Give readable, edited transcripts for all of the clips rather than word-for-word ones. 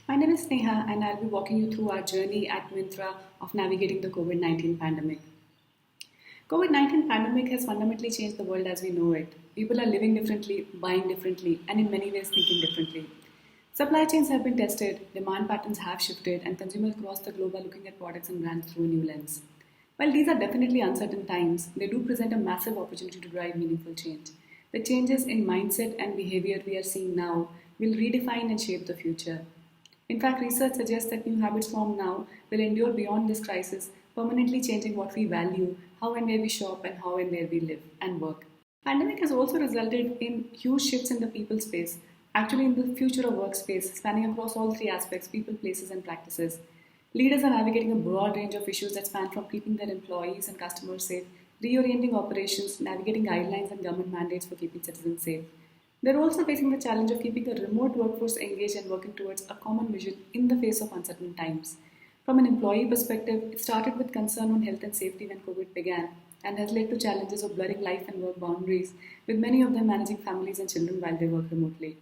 My name is Neha, and I'll be walking you through our journey at Myntra of navigating the COVID-19 pandemic. COVID-19 pandemic has fundamentally changed the world as we know it. People are living differently, buying differently, and in many ways thinking differently. Supply chains have been tested, demand patterns have shifted, and consumers across the globe are looking at products and brands through a new lens. While these are definitely uncertain times, they do present a massive opportunity to drive meaningful change. The changes in mindset and behavior we are seeing now will redefine and shape the future. In fact, research suggests that new habits formed now will endure beyond this crisis, permanently changing what we value, how and where we shop, and how and where we live and work. Pandemic has also resulted in huge shifts in the people space, actually in the future of workspace, spanning across all three aspects: people, places, and practices. Leaders are navigating a broad range of issues that span from keeping their employees and customers safe, reorienting operations, navigating guidelines and government mandates for keeping citizens safe. They're also facing the challenge of keeping a remote workforce engaged and working towards a common vision in the face of uncertain times. From an employee perspective, it started with concern on health and safety when COVID began and has led to challenges of blurring life and work boundaries, with many of them managing families and children while they work remotely.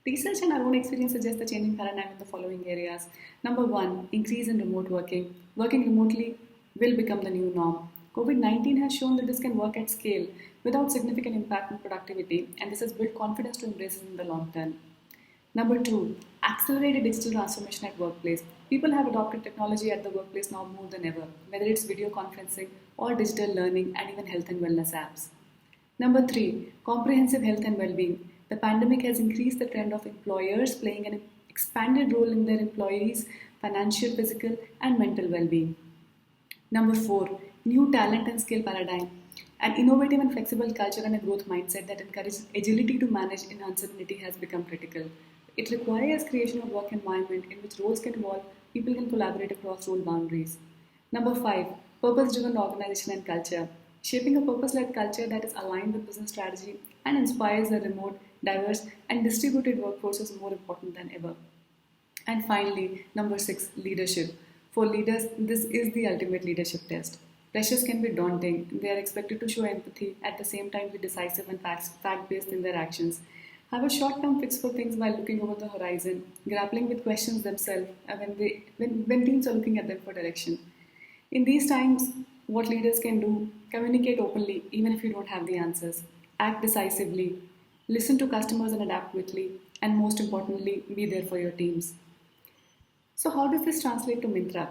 Research and our own experience suggest the changing paradigm in the following areas. Number one, increase in remote working. Working remotely will become the new norm. COVID 19 has shown that this can work at scale without significant impact on productivity, and this has built confidence to embrace it in the long term. Number two, accelerated digital transformation at workplace. People have adopted technology at the workplace now more than ever, whether it's video conferencing or digital learning and even health and wellness apps. Number three, comprehensive health and well-being. The pandemic has increased the trend of employers playing an expanded role in their employees' financial, physical, and mental well-being. Number four, new talent and skill paradigm. An innovative and flexible culture and a growth mindset that encourages agility to manage in uncertainty has become critical. It requires creation of work environment in which roles can evolve, people can collaborate across role boundaries. Number five, purpose-driven organization and culture. Shaping a purpose-led culture that is aligned with business strategy and inspires a remote, diverse, and distributed workforce is more important than ever. And finally, number six, leadership. For leaders, this is the ultimate leadership test. Pressures can be daunting. They are expected to show empathy, at the same time be decisive and fact-based in their actions. Have a short-term fix for things while looking over the horizon, grappling with questions themselves when teams are looking at them for direction. In these times, what leaders can do: communicate openly, even if you don't have the answers, act decisively, listen to customers and adapt quickly, and most importantly, be there for your teams. So, how does this translate to Myntra?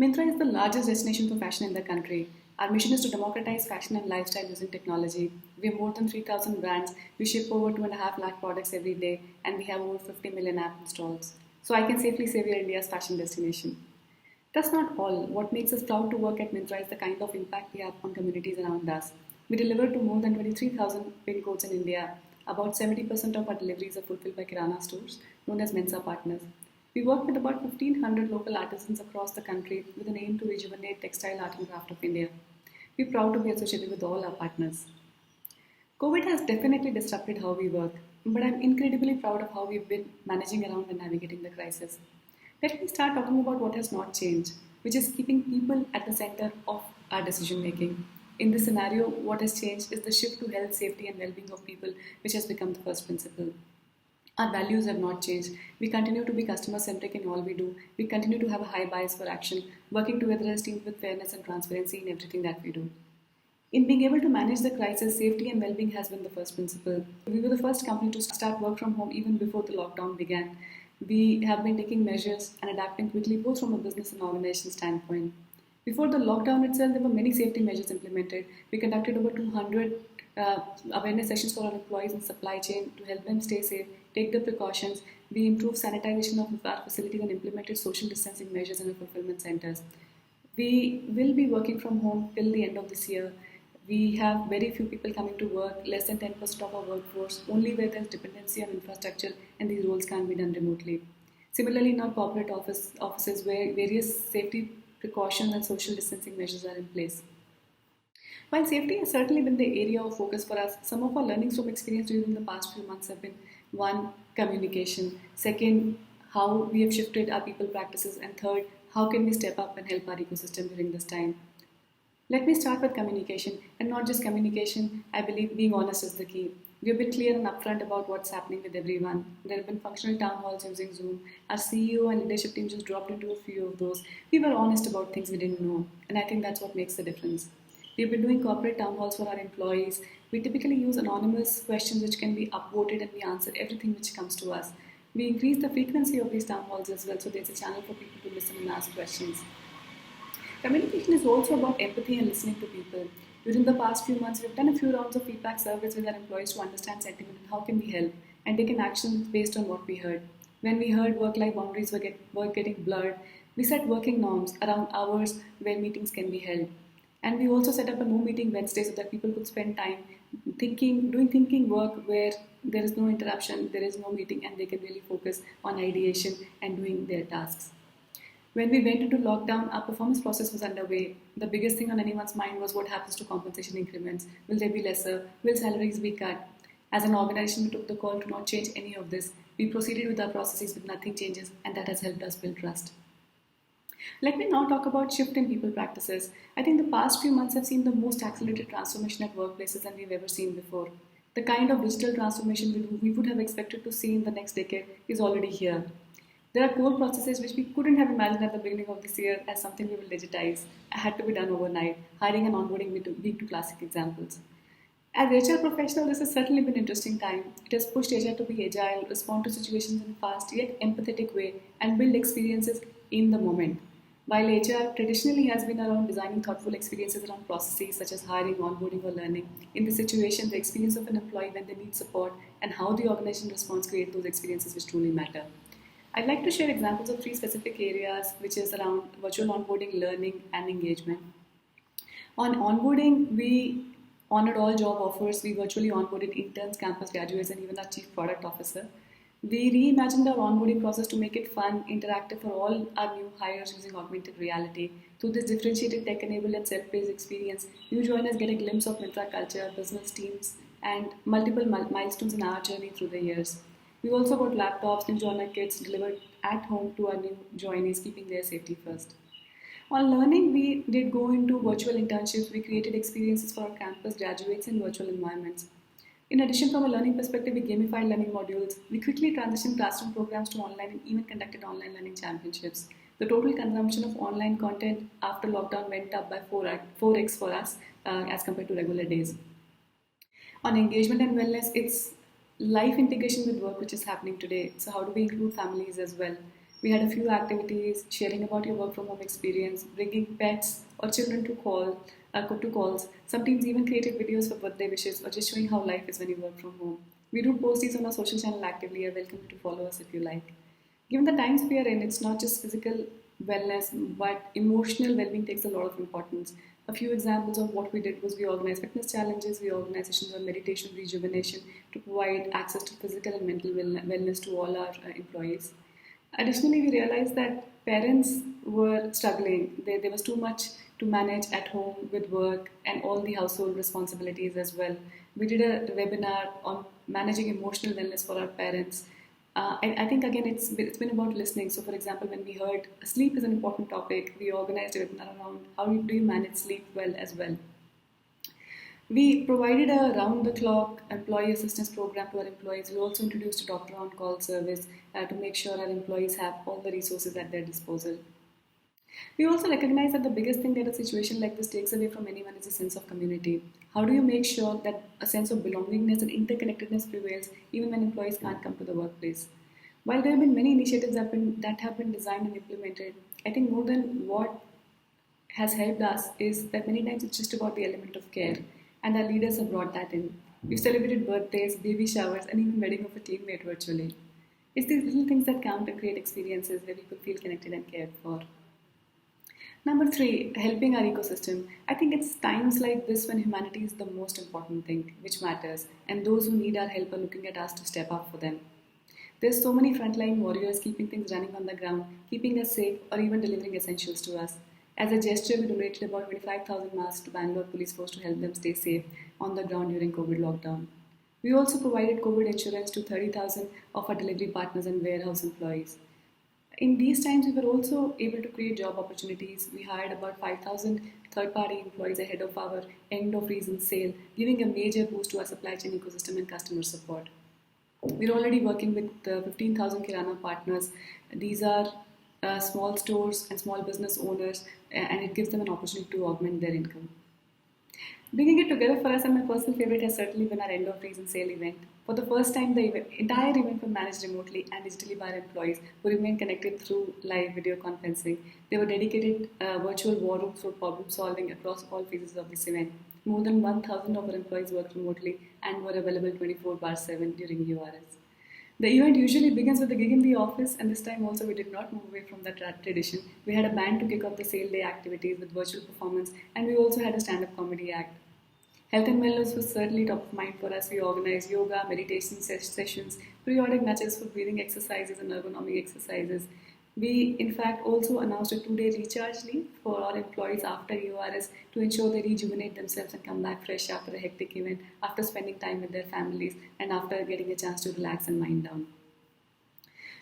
Myntra is the largest destination for fashion in the country. Our mission is to democratize fashion and lifestyle using technology. We have more than 3,000 brands, we ship over 2.5 lakh products every day, and we have over 50 million app installs. So I can safely say we are India's fashion destination. That's not all. What makes us proud to work at Myntra is the kind of impact we have on communities around us. We deliver to more than 23,000 pin codes in India. About 70% of our deliveries are fulfilled by Kirana stores, known as Mensa partners. We work with about 1,500 local artisans across the country with an aim to rejuvenate textile art and craft of India. We're proud to be associated with all our partners. COVID has definitely disrupted how we work, but I'm incredibly proud of how we've been managing around and navigating the crisis. Let me start talking about what has not changed, which is keeping people at the center of our decision making. In this scenario, what has changed is the shift to health, safety, and well being of people, which has become the first principle. Our values have not changed. We continue to be customer centric in all we do. We continue to have a high bias for action, working together as teams with fairness and transparency in everything that we do. In being able to manage the crisis, safety and well-being has been the first principle. We were the first company to start work from home even before the lockdown began. We have been taking measures and adapting quickly both from a business and organization standpoint. Before the lockdown itself, there were many safety measures implemented. We conducted over 200 awareness sessions for our employees in supply chain to help them stay safe, take the precautions. We improved sanitization of our facilities and implemented social distancing measures in our fulfillment centers. We will be working from home till the end of this year. We have very few people coming to work, less than 10% of our workforce, only where there's dependency on infrastructure and these roles can't be done remotely. Similarly, in our corporate offices where various safety precautions and social distancing measures are in place. While safety has certainly been the area of focus for us, some of our learnings from experience during the past few months have been: one, communication; second, how we have shifted our people practices; and third, how can we step up and help our ecosystem during this time. Let me start with communication, and not just communication. I believe being honest is the key. We have been clear and upfront about what's happening with everyone. There have been functional town halls using Zoom. Our CEO and leadership team just dropped into a few of those. We were honest about things we didn't know, and I think that's what makes the difference. We've been doing corporate town halls for our employees. We typically use anonymous questions which can be upvoted and we answer everything which comes to us. We increase the frequency of these town halls as well, so there's a channel for people to listen and ask questions. Communication is also about empathy and listening to people. During the past few months, we've done a few rounds of feedback surveys with our employees to understand sentiment and how can we help and taken action based on what we heard. When we heard work-life boundaries were getting blurred, we set working norms around hours where meetings can be held. And we also set up a no meeting Wednesday so that people could spend time doing thinking work where there is no interruption, there is no meeting, and they can really focus on ideation and doing their tasks. When we went into lockdown, our performance process was underway. The biggest thing on anyone's mind was what happens to compensation increments. Will they be lesser? Will salaries be cut? As an organization, we took the call to not change any of this. We proceeded with our processes with nothing changes, and that has helped us build trust. Let me now talk about shift in people practices. I think the past few months have seen the most accelerated transformation at workplaces than we've ever seen before. The kind of digital transformation we would have expected to see in the next decade is already here. There are core processes which we couldn't have imagined at the beginning of this year as something we will digitize. It had to be done overnight, hiring and onboarding being two classic examples. As HR professional, this has certainly been an interesting time. It has pushed HR to be agile, respond to situations in a fast yet empathetic way, and build experiences in the moment. While HR traditionally has been around designing thoughtful experiences around processes such as hiring, onboarding, or learning, in this situation, the experience of an employee when they need support and how the organization responds create those experiences which truly matter. I'd like to share examples of three specific areas, which is around virtual onboarding, learning, and engagement. On onboarding, we honored all job offers. We virtually onboarded interns, campus graduates, and even our chief product officer. We reimagined our onboarding process to make it fun, interactive for all our new hires using augmented reality. Through this differentiated tech-enabled and self-paced experience, new joiners get a glimpse of Myntra culture, business teams, and multiple milestones in our journey through the years. We also got laptops, new joiner kits delivered at home to our new joinees, keeping their safety first. On learning, we did go into virtual internships. We created experiences for our campus graduates in virtual environments. In addition, from a learning perspective, we gamified learning modules. We quickly transitioned classroom programs to online and even conducted online learning championships. The total consumption of online content after lockdown went up by 4x for us as compared to regular days. On engagement and wellness, it's life integration with work which is happening today. So how do we include families as well? We had a few activities, sharing about your work from home experience, bringing pets or children to calls. Some teams even created videos for birthday wishes or just showing how life is when you work from home. We do post these on our social channel actively. I welcome you to follow us if you like. Given the times we are in, it's not just physical wellness, but emotional well-being takes a lot of importance. A few examples of what we did was we organized fitness challenges, we organized sessions on meditation, rejuvenation to provide access to physical and mental wellness to all our employees. Additionally, we realized that parents were struggling. There was too much to manage at home with work and all the household responsibilities as well. We did a webinar on managing emotional wellness for our parents. I think again it's been about listening. So for example, when we heard sleep is an important topic, we organized a webinar around how do you manage sleep well as well. We provided a round-the-clock employee assistance program to our employees. We also introduced a doctor on-call service to make sure our employees have all the resources at their disposal. We also recognize that the biggest thing that a situation like this takes away from anyone is a sense of community. How do you make sure that a sense of belongingness and interconnectedness prevails even when employees can't come to the workplace? While there have been many initiatives that have been designed and implemented, I think more than what has helped us is that many times it's just about the element of care. And our leaders have brought that in. We've celebrated birthdays, baby showers, and even wedding of a teammate virtually. It's these little things that count and create experiences where people feel connected and cared for. Number 3, helping our ecosystem. I think it's times like this when humanity is the most important thing, which matters, and those who need our help are looking at us to step up for them. There's so many frontline warriors keeping things running on the ground, keeping us safe, or even delivering essentials to us. As a gesture, we donated about 25,000 masks to Bangalore Police Force to help them stay safe on the ground during COVID lockdown. We also provided COVID insurance to 30,000 of our delivery partners and warehouse employees. In these times, we were also able to create job opportunities. We hired about 5,000 third-party employees ahead of our end-of-season sale, giving a major boost to our supply chain ecosystem and customer support. We're already working with 15,000 Kirana partners. These are small stores and small business owners, and it gives them an opportunity to augment their income. Bringing it together for us, and my personal favorite has certainly been our end of season sale event. For the first time, the entire event was managed remotely and digitally by our employees who remained connected through live video conferencing. There were dedicated virtual war rooms for problem solving across all phases of this event. More than 1,000 of our employees worked remotely and were available 24/7 during URS. The event usually begins with a gig in the office, and this time also we did not move away from that tradition. We had a band to kick off the sale day activities with virtual performance, and we also had a stand-up comedy act. Health and wellness was certainly top of mind for us. We organized yoga, meditation sessions, periodic nudges for breathing exercises and ergonomic exercises. We, in fact, also announced a 2-day recharge leave for our employees after URS to ensure they rejuvenate themselves and come back fresh after a hectic event, after spending time with their families, and after getting a chance to relax and wind down.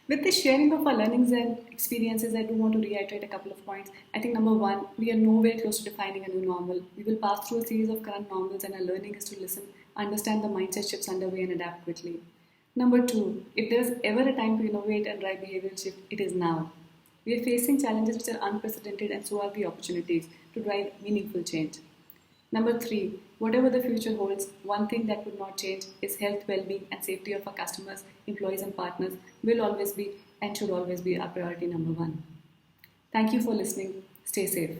With the sharing of our learnings and experiences, I do want to reiterate a couple of points. I think number one, we are nowhere close to defining a new normal. We will pass through a series of current normals, and our learning is to listen, understand the mindset shifts underway, and adapt quickly. Number two, if there's ever a time to innovate and drive behavioral shift, it is now. We are facing challenges which are unprecedented, and so are the opportunities to drive meaningful change. Number three, whatever the future holds, one thing that would not change is health, well-being, and safety of our customers, employees, and partners will always be and should always be our priority number one. Thank you for listening. Stay safe.